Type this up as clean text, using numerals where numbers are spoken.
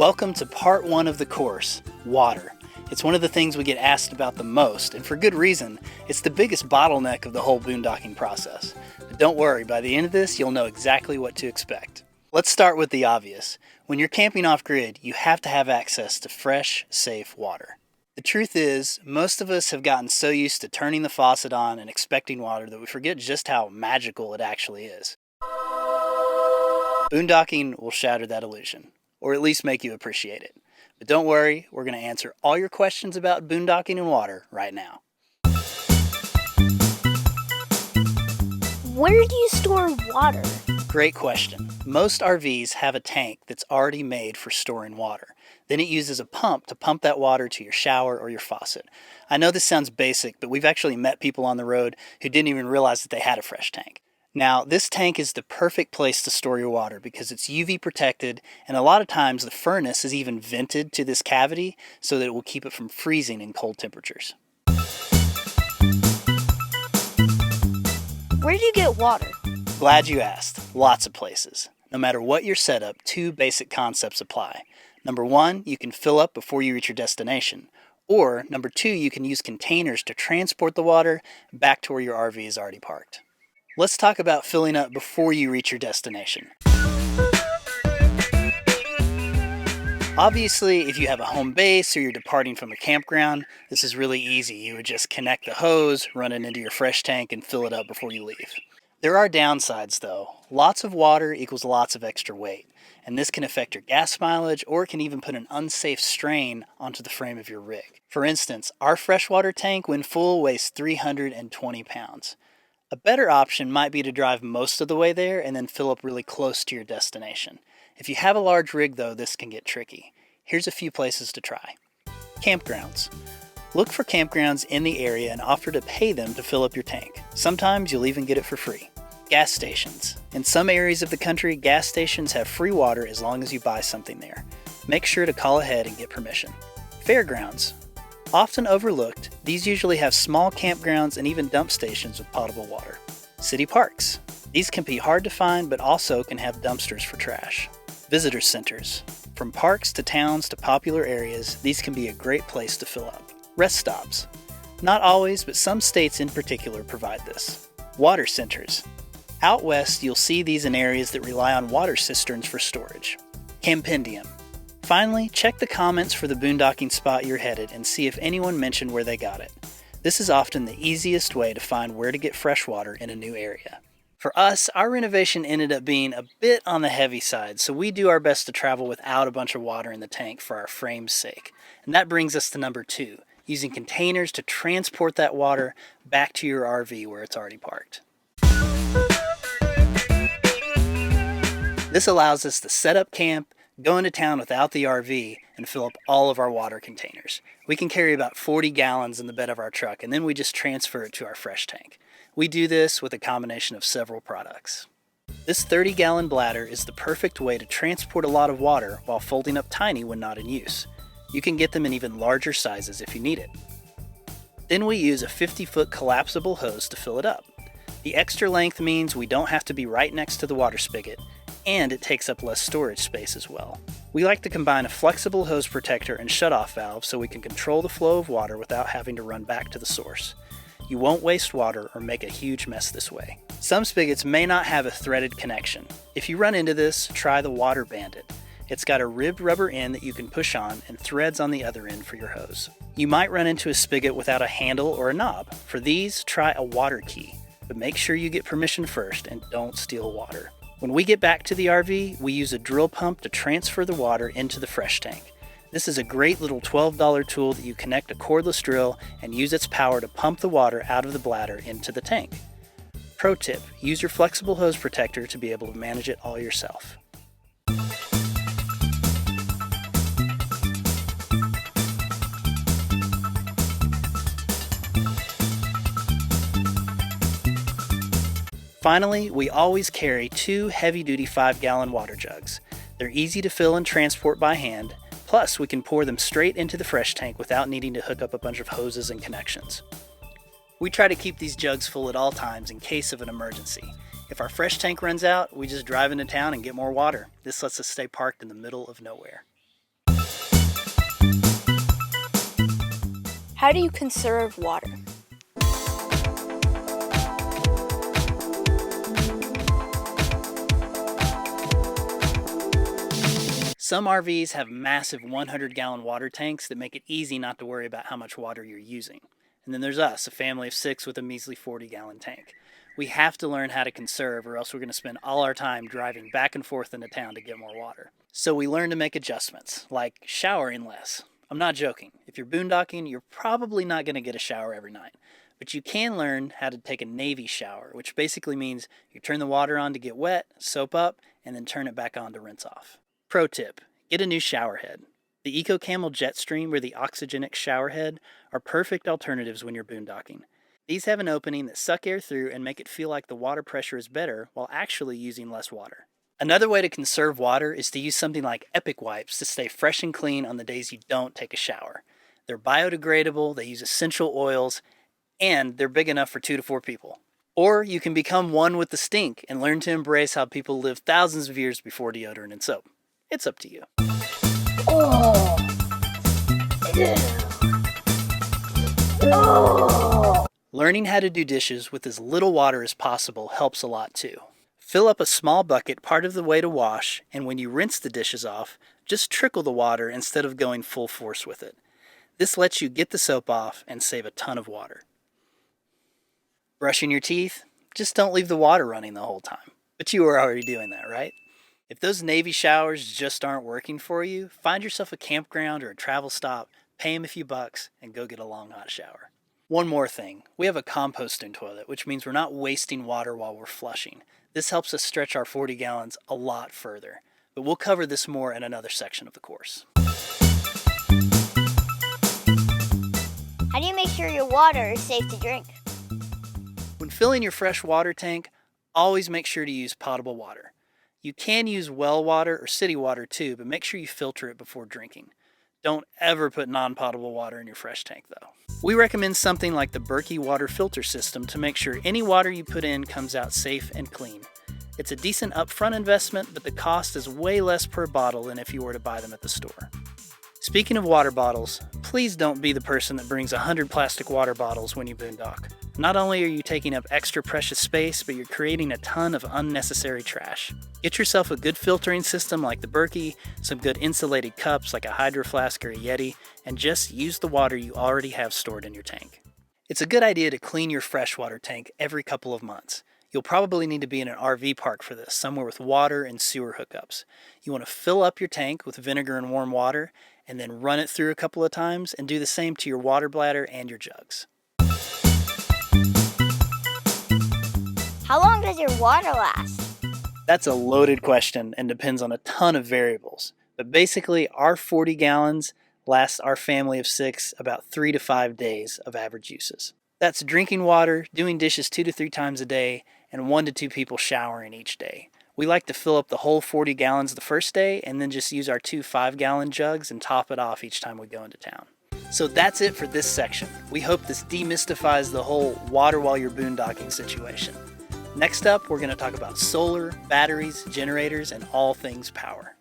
Welcome to part one of the course, water. It's one of the things we get asked about the most, and for good reason. It's the biggest bottleneck of the whole boondocking process. But don't worry, by the end of this, you'll know exactly what to expect. Let's start with the obvious. When you're camping off-grid, you have to have access to fresh, safe water. The truth is, most of us have gotten so used to turning the faucet on and expecting water that we forget just how magical it actually is. Boondocking will shatter that illusion, or at least make you appreciate it. But don't worry, we're going to answer all your questions about boondocking and water right now. Where do you store water? Great question. Most RVs have a tank that's already made for storing water. Then it uses a pump to pump that water to your shower or your faucet. I know this sounds basic, but we've actually met people on the road who didn't even realize that they had a fresh tank. Now, this tank is the perfect place to store your water because it's UV protected, and a lot of times the furnace is even vented to this cavity so that it will keep it from freezing in cold temperatures. Where do you get water? Glad you asked. Lots of places. No matter what your setup, two basic concepts apply. Number one, you can fill up before you reach your destination. Or, number two, you can use containers to transport the water back to where your RV is already parked. Let's talk about filling up before you reach your destination. Obviously, if you have a home base or you're departing from a campground, this is really easy. You would just connect the hose, run it into your fresh tank, and fill it up before you leave. There are downsides though. Lots of water equals lots of extra weight, and this can affect your gas mileage or it can even put an unsafe strain onto the frame of your rig. For instance, our freshwater tank when full weighs 320 pounds. A better option might be to drive most of the way there and then fill up really close to your destination. If you have a large rig though, this can get tricky. Here's a few places to try. Campgrounds. Look for campgrounds in the area and offer to pay them to fill up your tank. Sometimes you'll even get it for free. Gas stations. In some areas of the country, gas stations have free water as long as you buy something there. Make sure to call ahead and get permission. Fairgrounds. Often overlooked, these usually have small campgrounds and even dump stations with potable water. City parks. These can be hard to find but also can have dumpsters for trash. Visitor centers. From parks to towns to popular areas, these can be a great place to fill up. Rest stops. Not always, but some states in particular provide this. Water centers. Out west, you'll see these in areas that rely on water cisterns for storage. Campendium. Finally, check the comments for the boondocking spot you're headed and see if anyone mentioned where they got it. This is often the easiest way to find where to get fresh water in a new area. For us, our renovation ended up being a bit on the heavy side, so we do our best to travel without a bunch of water in the tank for our frame's sake. And that brings us to number two, using containers to transport that water back to your RV where it's already parked. This allows us to set up camp, go into town without the RV, and fill up all of our water containers. We can carry about 40 gallons in the bed of our truck, and then we just transfer it to our fresh tank. We do this with a combination of several products. This 30-gallon bladder is the perfect way to transport a lot of water while folding up tiny when not in use. You can get them in even larger sizes if you need it. Then we use a 50-foot collapsible hose to fill it up. The extra length means we don't have to be right next to the water spigot, and it takes up less storage space as well. We like to combine a flexible hose protector and shutoff valve so we can control the flow of water without having to run back to the source. You won't waste water or make a huge mess this way. Some spigots may not have a threaded connection. If you run into this, try the Water Bandit. It's got a ribbed rubber end that you can push on and threads on the other end for your hose. You might run into a spigot without a handle or a knob. For these, try a water key, but make sure you get permission first and don't steal water. When we get back to the RV, we use a drill pump to transfer the water into the fresh tank. This is a great little $12 tool that you connect a cordless drill and use its power to pump the water out of the bladder into the tank. Pro tip, use your flexible hose protector to be able to manage it all yourself. Finally, we always carry two heavy-duty 5-gallon water jugs. They're easy to fill and transport by hand, plus we can pour them straight into the fresh tank without needing to hook up a bunch of hoses and connections. We try to keep these jugs full at all times in case of an emergency. If our fresh tank runs out, we just drive into town and get more water. This lets us stay parked in the middle of nowhere. How do you conserve water? Some RVs have massive 100-gallon water tanks that make it easy not to worry about how much water you're using. And then there's us, a family of 6 with a measly 40-gallon tank. We have to learn how to conserve, or else we're going to spend all our time driving back and forth into town to get more water. So we learn to make adjustments, like showering less. I'm not joking. If you're boondocking, you're probably not going to get a shower every night. But you can learn how to take a Navy shower, which basically means you turn the water on to get wet, soap up, and then turn it back on to rinse off. Pro tip, get a new shower head. The EcoCamel Jetstream or the Oxygenic shower head are perfect alternatives when you're boondocking. These have an opening that suck air through and make it feel like the water pressure is better while actually using less water. Another way to conserve water is to use something like Epic Wipes to stay fresh and clean on the days you don't take a shower. They're biodegradable, they use essential oils, and they're big enough for 2 to 4 people. Or you can become one with the stink and learn to embrace how people lived thousands of years before deodorant and soap. It's up to you. Oh. Ew. Oh. Learning how to do dishes with as little water as possible helps a lot too. Fill up a small bucket part of the way to wash, and when you rinse the dishes off, just trickle the water instead of going full force with it. This lets you get the soap off and save a ton of water. Brushing your teeth? Just don't leave the water running the whole time. But you are already doing that, right? If those Navy showers just aren't working for you, find yourself a campground or a travel stop, pay them a few bucks, and go get a long hot shower. One more thing, we have a composting toilet, which means we're not wasting water while we're flushing. This helps us stretch our 40 gallons a lot further, but we'll cover this more in another section of the course. How do you make sure your water is safe to drink? When filling your fresh water tank, always make sure to use potable water. You can use well water or city water too, but make sure you filter it before drinking. Don't ever put non-potable water in your fresh tank though. We recommend something like the Berkey water filter system to make sure any water you put in comes out safe and clean. It's a decent upfront investment, but the cost is way less per bottle than if you were to buy them at the store. Speaking of water bottles, please don't be the person that brings 100 plastic water bottles when you boondock. Not only are you taking up extra precious space, but you're creating a ton of unnecessary trash. Get yourself a good filtering system like the Berkey, some good insulated cups like a Hydro Flask or a Yeti, and just use the water you already have stored in your tank. It's a good idea to clean your freshwater tank every couple of months. You'll probably need to be in an RV park for this, somewhere with water and sewer hookups. You want to fill up your tank with vinegar and warm water, and then run it through a couple of times, and do the same to your water bladder and your jugs. How long does your water last? That's a loaded question and depends on a ton of variables. But basically, our 40 gallons lasts our family of 6 about 3 to 5 days of average uses. That's drinking water, doing dishes 2 to 3 times a day, and 1 to 2 people showering each day. We like to fill up the whole 40 gallons the first day and then just use our 2 5-gallon jugs and top it off each time we go into town. So that's it for this section. We hope this demystifies the whole water while you're boondocking situation. Next up, we're going to talk about solar, batteries, generators, and all things power.